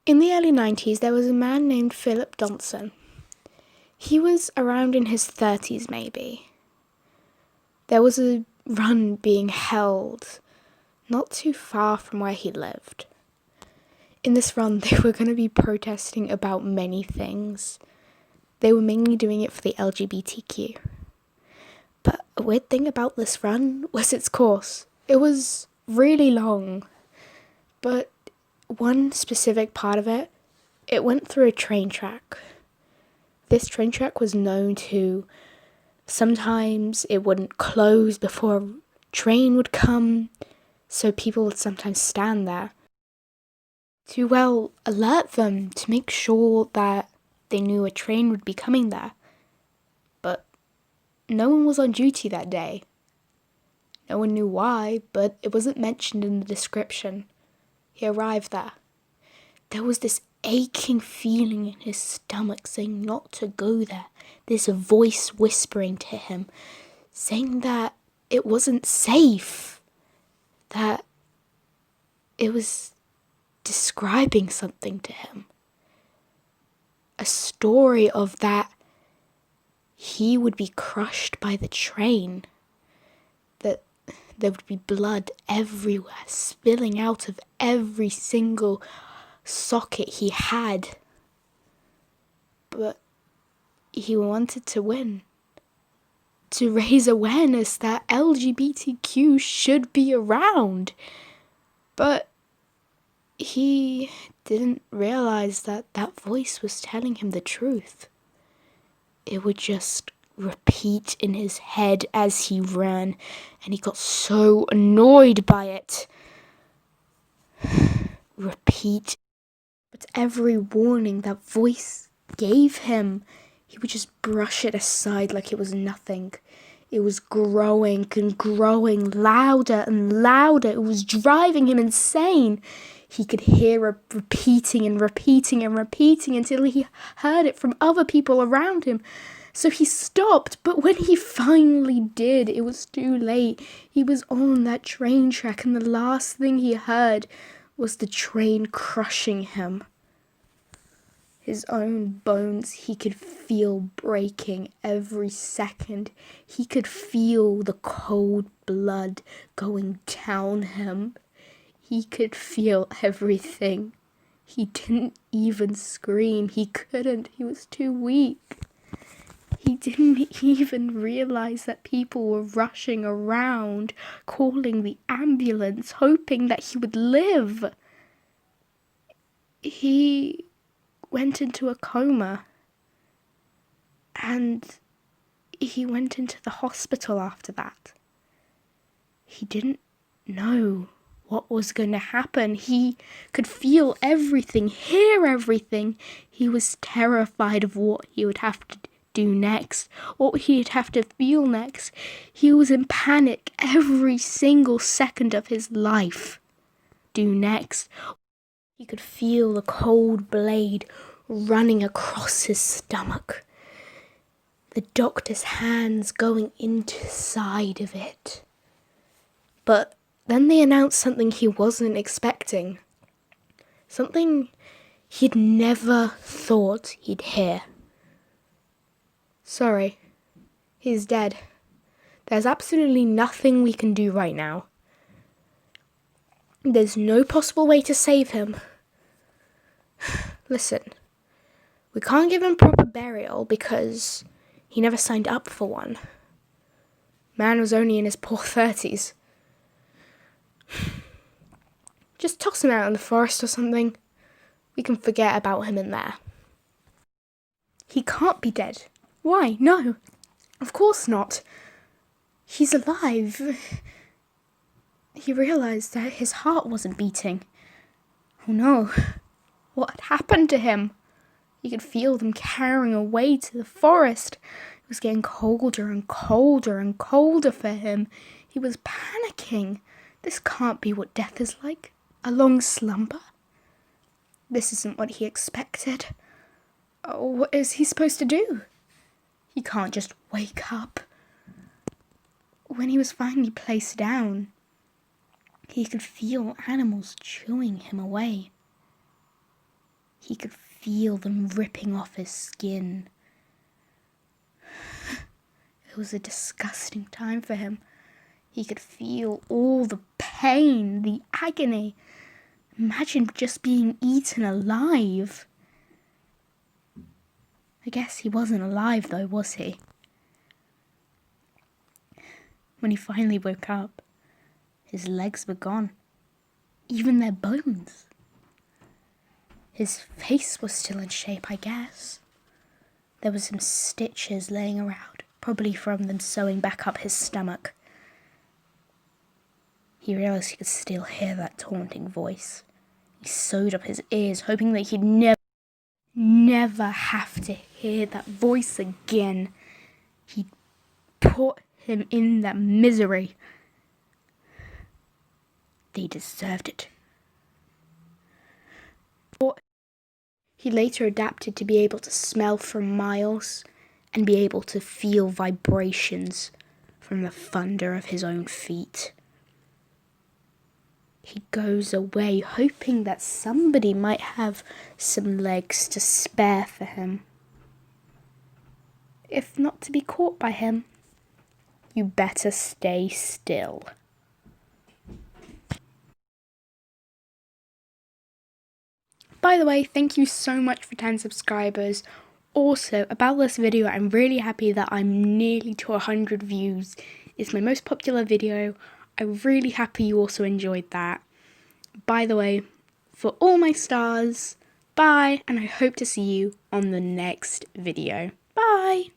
In the early 90s, there was a man named Philip Johnson. He was around in his 30s, maybe. There was a run being held not too far from where he lived. In this run, they were going to be protesting about many things. They were mainly doing it for the LGBTQ. But a weird thing about this run was its course. It was really long, but one specific part of it, it went through a train track. This train track was known to, sometimes it wouldn't close before a train would come, so people would sometimes stand there to, alert them, to make sure that they knew a train would be coming there. But no one was on duty that day. No one knew why, but it wasn't mentioned in the description. He arrived there. There was this aching feeling in his stomach saying not to go there. This voice whispering to him, saying that it wasn't safe. That it was describing something to him. A story of that he would be crushed by the train. That there would be blood everywhere, spilling out of every single socket he had. But he wanted to win. To raise awareness that LGBTQ should be around. But he didn't realize that that voice was telling him the truth. It would just repeat in his head as he ran, and he got so annoyed by it. Repeat. But every warning that voice gave him, he would just brush it aside like it was nothing. It was growing and growing, louder and louder. It was driving him insane. He could hear it repeating and repeating and repeating until he heard it from other people around him. So he stopped, but when he finally did, it was too late. He was on that train track, and the last thing he heard was the train crushing him. His own bones he could feel breaking every second. He could feel the cold blood going down him. He could feel everything. He didn't even scream. He couldn't. He was too weak. He didn't even realize that people were rushing around, calling the ambulance, hoping that he would live. He went into a coma, and he went into the hospital after that. He didn't know what was going to happen. He could feel everything, hear everything. He was terrified of what he would have to do next, what he'd have to feel next. He was in panic every single second of his life. Do next. He could feel the cold blade running across his stomach. The doctor's hands going inside of it. But then they announced something he wasn't expecting. Something he'd never thought he'd hear. Sorry, he's dead. There's absolutely nothing we can do right now. There's no possible way to save him. Listen, we can't give him proper burial because he never signed up for one. Man was only in his poor 30s. Just toss him out in the forest or something. We can forget about him in there. He can't be dead. Why? No, of course not. He's alive. He realized that his heart wasn't beating. Oh no, what had happened to him? He could feel them carrying away to the forest. It was getting colder and colder and colder for him. He was panicking. This can't be what death is like. A long slumber? This isn't what he expected. Oh, what is he supposed to do? He can't just wake up. When he was finally placed down, he could feel animals chewing him away. He could feel them ripping off his skin. It was a disgusting time for him. He could feel all the pain, the agony. Imagine just being eaten alive. I guess he wasn't alive though, was he? When he finally woke up, his legs were gone. Even their bones. His face was still in shape, I guess. There were some stitches laying around, probably from them sewing back up his stomach. He realised he could still hear that taunting voice. He sewed up his ears, hoping that he'd never have to hear that voice again. He'd put him in that misery. They deserved it. He later adapted to be able to smell from miles and be able to feel vibrations from the thunder of his own feet. He goes away hoping that somebody might have some legs to spare for him. If not to be caught by him, you better stay still. By the way, thank you so much for 10 subscribers. Also, about this video, I'm really happy that I'm nearly to 100 views. It's my most popular video. I'm really happy you also enjoyed that. By the way, for all my stars, bye, and I hope to see you on the next video. Bye!